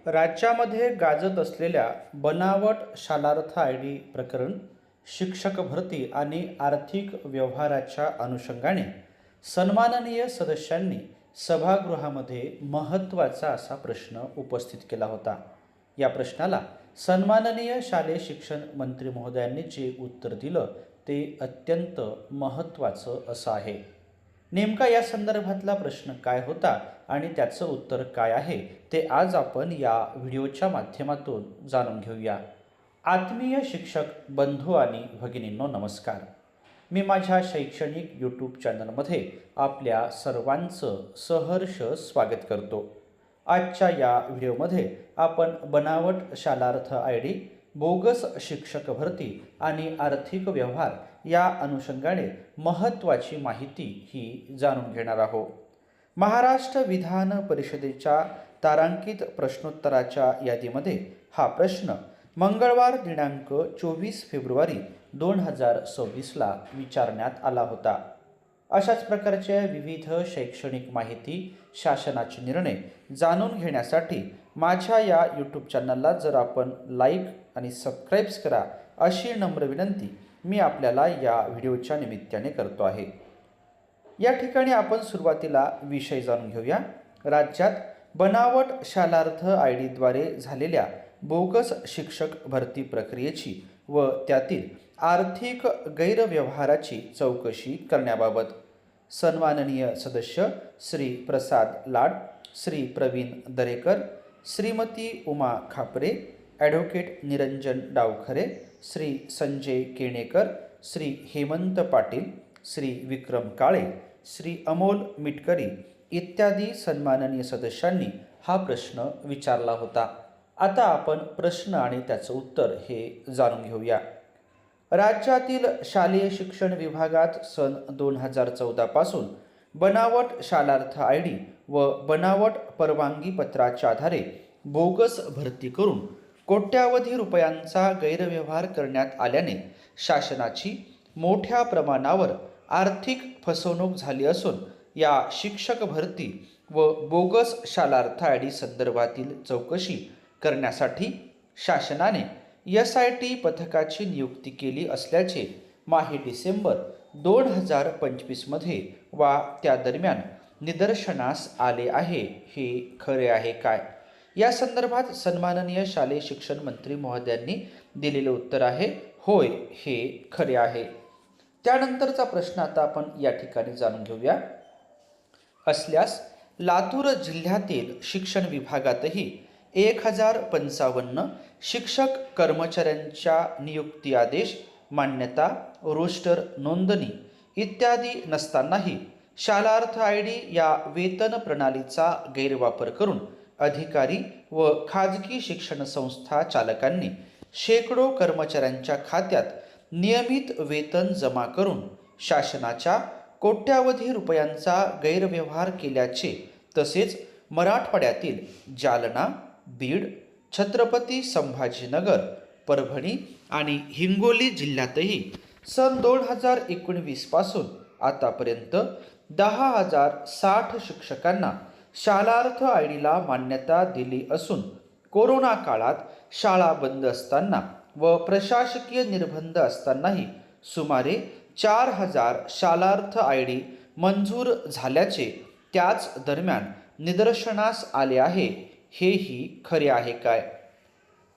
राज्यामध्ये गाजत असलेल्या बनावट शालार्थ आय डी प्रकरण, शिक्षक भरती आणि आर्थिक व्यवहाराच्या अनुषंगाने सन्माननीय सदस्यांनी सभागृहामध्ये महत्त्वाचा असा प्रश्न उपस्थित केला होता. या प्रश्नाला सन्माननीय शालेय शिक्षण मंत्री महोदयांनी जे उत्तर दिलं ते अत्यंत महत्त्वाचं असं आहे. नेमका या संदर्भातला प्रश्न काय होता आणि त्याचं उत्तर काय आहे ते आज आपण या व्हिडिओच्या माध्यमातून जाणून घेऊया. आत्मीय शिक्षक बंधू आणि भगिनींनो, नमस्कार. मी माझ्या शैक्षणिक यूट्यूब चॅनलमध्ये आपल्या सर्वांचं सहर्ष स्वागत करतो. आजच्या या व्हिडिओमध्ये आपण बनावट शालार्थ आय डी, बोगस शिक्षक भरती आणि आर्थिक व्यवहार या अनुषंगाने महत्त्वाची माहिती ही जाणून घेणार आहोत. महाराष्ट्र विधान परिषदेच्या तारांकित प्रश्नोत्तराच्या यादीमध्ये हा प्रश्न मंगळवार दिनांक 24 फेब्रुवारी 2026ला विचारण्यात आला होता. अशाच प्रकारच्या विविध शैक्षणिक माहिती, शासनाचे निर्णय जाणून घेण्यासाठी माझ्या या यूट्यूब चॅनलला जर आपण लाईक आणि सबस्क्राईब करा अशी नम्र विनंती मी आपल्याला या व्हिडिओच्या निमित्ताने करतो आहे. या ठिकाणी आपण सुरुवातीला विषय जाणून घेऊया. राज्यात बनावट शालार्थ आय डीद्वारे झालेल्या बोगस शिक्षक भरती प्रक्रियेची व त्यातील आर्थिक गैरव्यवहाराची चौकशी करण्याबाबत सन्माननीय सदस्य श्री प्रसाद लाड, श्री प्रवीण दरेकर, श्रीमती उमा खापरे, ॲडव्होकेट निरंजन डावखरे, श्री संजय केणेकर, श्री हेमंत पाटील, श्री विक्रम काळे, श्री अमोल मिटकरी इत्यादी सन्माननीय सदस्यांनी हा प्रश्न विचारला होता. आता आपण प्रश्न आणि त्याचं उत्तर हे जाणून घेऊया. राज्यातील शालेय शिक्षण विभागात सन 2014 पासून बनावट शालार्थ आय डी व बनावट परवानगी पत्राच्या आधारे बोगस भरती करून कोट्यावधी रुपयांचा गैरव्यवहार करण्यात आल्याने शासनाची मोठ्या प्रमाणावर आर्थिक फसवणूक झाली असून या शिक्षक भरती व बोगस शालार्थ आय डी संदर्भातील चौकशी करण्यासाठी शासनाने SIT पथकाची नियुक्ती केली असल्याचे माहे डिसेंबर 2025मध्ये वा त्या दरम्यान निदर्शनास आले आहे. हे खरे आहे काय? या संदर्भात सन्माननीय शालेय शिक्षण मंत्री महोदयांनी दिलेले उत्तर आहे, होय, हे खरे आहे. त्यानंतरचा प्रश्न आता आपण या ठिकाणी जाणून घेऊया. असल्यास लातूर जिल्ह्यातील शिक्षण विभागातही 1055 शिक्षक कर्मचाऱ्यांच्या नियुक्ती आदेश, मान्यता, रोस्टर नोंदणी इत्यादी नसतानाही शालार्थ आय डी या वेतन प्रणालीचा गैरवापर करून अधिकारी व खाजगी शिक्षण संस्था चालकांनी शेकडो कर्मचाऱ्यांच्या खात्यात नियमित वेतन जमा करून शासनाच्या कोट्यावधी रुपयांचा गैरव्यवहार केल्याचे, तसेच मराठवाड्यातील जालना, बीड, छत्रपती संभाजीनगर, परभणी आणि हिंगोली जिल्ह्यातही सन 2019 पासून आतापर्यंत 10,060 शिक्षकांना शालार्थ आय डीला मान्यता दिली असून कोरोना काळात शाळा बंद असताना व प्रशासकीय निर्बंध असतानाही सुमारे 4,000 शालार्थ आय डी मंजूर झाल्याचे त्याच दरम्यान निदर्शनास आले आहे. हेही खरे आहे काय?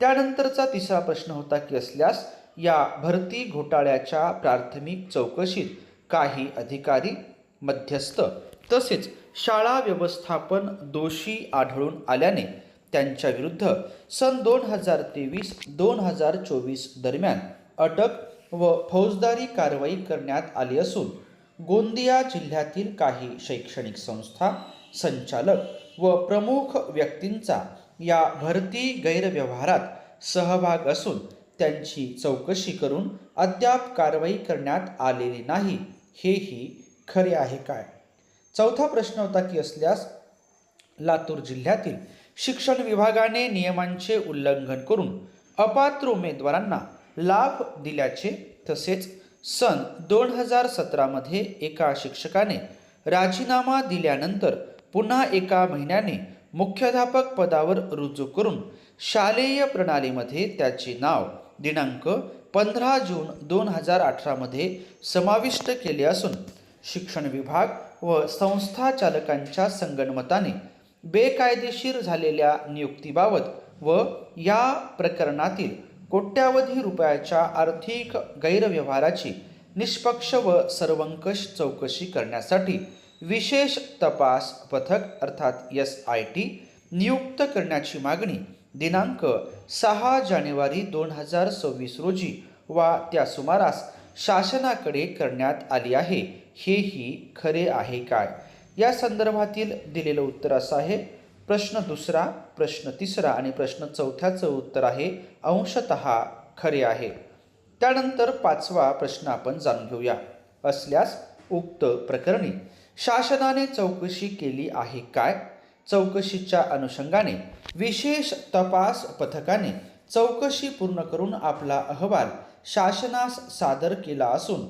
त्यानंतरचा तिसरा प्रश्न होता की असल्यास या भरती घोटाळ्याच्या प्राथमिक चौकशीत काही अधिकारी, मध्यस्थ तसेच शाळा व्यवस्थापन दोषी आढळून आल्याने त्यांच्या विरुद्ध सन 2023-2024 दरम्यान अटक व फौजदारी कारवाई करण्यात आली असून गोंदिया जिल्ह्यातील काही शैक्षणिक संस्था, संचालक व प्रमुख व्यक्तींचा या भरती गैरव्यवहारात सहभाग असून त्यांची चौकशी करून अद्याप कारवाई करण्यात आलेली नाही. हेही खरे आहे काय? चौथा प्रश्न होता की असल्यास लातूर जिल्ह्यातील शिक्षण विभागाने नियमांचे उल्लंघन करून अपात्र उमेदवारांना लाभ दिल्याचे, तसेच सन 2017 एका शिक्षकाने राजीनामा दिल्यानंतर पुन्हा एका महिन्याने मुख्याध्यापक पदावर रुजू करून शालेय प्रणालीमध्ये त्याचे नाव दिनांक 15 जून 2018 मध्ये समाविष्ट केले असून शिक्षण विभाग व संस्था चालकांच्या संगनमताने बेकायदेशीर झालेल्या नियुक्तीबाबत व या प्रकरणातील कोट्यावधी रुपयाच्या आर्थिक गैरव्यवहाराची निष्पक्ष व सर्वंकष चौकशी करण्यासाठी विशेष तपास पथक अर्थात SIT नियुक्त करण्याची मागणी दिनांक 6 जानेवारी 2026 रोजी वा त्या सुमारास शासनाकडे करण्यात आली आहे. हेही खरे आहे काय? या संदर्भातील दिलेलं उत्तर असं आहे. प्रश्न दुसरा, प्रश्न तिसरा आणि प्रश्न चौथ्याचं उत्तर आहे अंशतः खरे आहे. त्यानंतर 5वा प्रश्न आपण जाणून घेऊया. असल्यास उक्त प्रकरणी शासनाने चौकशी केली आहे काय? चौकशीच्या अनुषंगाने विशेष तपास पथकाने चौकशी पूर्ण करून आपला अहवाल शासनास सादर केला असून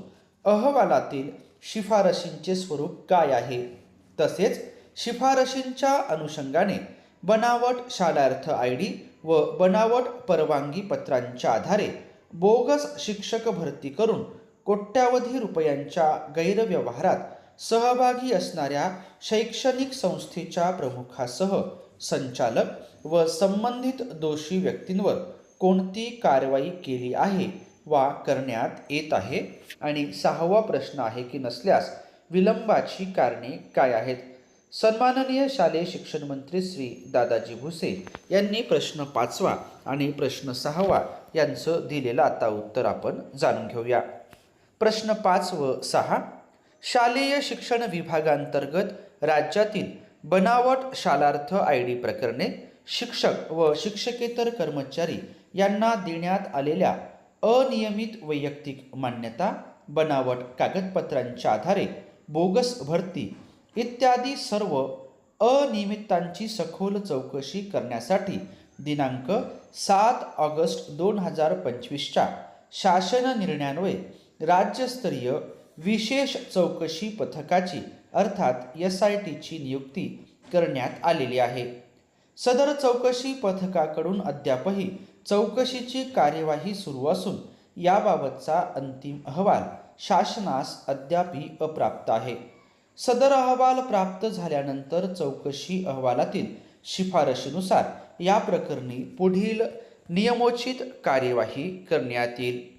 अहवालातील शिफारशींचे स्वरूप काय आहे? तसेच शिफारशींच्या अनुषंगाने बनावट शालार्थ ID व बनावट परवानगी पत्रांच्या आधारे बोगस शिक्षक भरती करून कोट्यावधी रुपयांच्या गैरव्यवहारात सहभागी असणाऱ्या शैक्षणिक संस्थेच्या प्रमुखासह संचालक व संबंधित दोषी व्यक्तींवर कोणती कारवाई केली आहे वा करण्यात येत आहे? आणि 6वा प्रश्न आहे की नसल्यास विलंबाची कारणे काय आहेत? सन्माननीय शालेय शिक्षण मंत्री श्री दादाजी भुसे यांनी प्रश्न 5वा आणि प्रश्न 6वा यांचं दिलेलं आता उत्तर आपण जाणून घेऊया. प्रश्न 5 व 6. शालेय शिक्षण विभागांतर्गत राज्यातील बनावट शालार्थ ID प्रकरणे शिक्षक व शिक्षकेतर कर्मचारी यांना देण्यात आलेल्या अनियमित वैयक्तिक मान्यता, बनावट कागदपत्रांच्या आधारे बोगस भरती इत्यादी सर्व अनियमिततांची सखोल चौकशी करण्यासाठी दिनांक 7 ऑगस्ट 2025च्या शासन निर्णयान्वये राज्यस्तरीय विशेष चौकशी पथकाची अर्थात SITची नियुक्ती करण्यात आलेली आहे. सदर चौकशी पथकाकडून अद्यापही चौकशीची कार्यवाही सुरू असून याबाबतचा अंतिम अहवाल शासनास अद्यापही अप्राप्त आहे. सदर अहवाल प्राप्त झाल्यानंतर चौकशी अहवालातील शिफारशीनुसार या प्रकरणी पुढील नियमोचित कार्यवाही करण्यात येईल.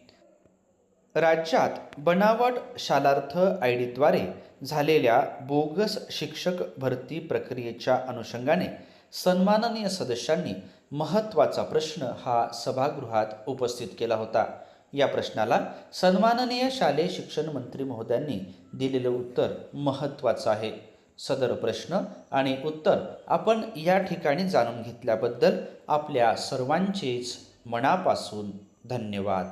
राज्यात बनावट शालार्थ IDद्वारे झालेल्या बोगस शिक्षक भरती प्रक्रियेच्या अनुषंगाने सन्माननीय सदस्यांनी महत्त्वाचा प्रश्न हा सभागृहात उपस्थित केला होता. या प्रश्नाला सन्माननीय शालेय शिक्षण मंत्री महोदयांनी दिलेलं उत्तर महत्त्वाचं आहे. सदर प्रश्न आणि उत्तर आपण या ठिकाणी जाणून घेतल्याबद्दल आपल्या सर्वांचेच मनापासून धन्यवाद.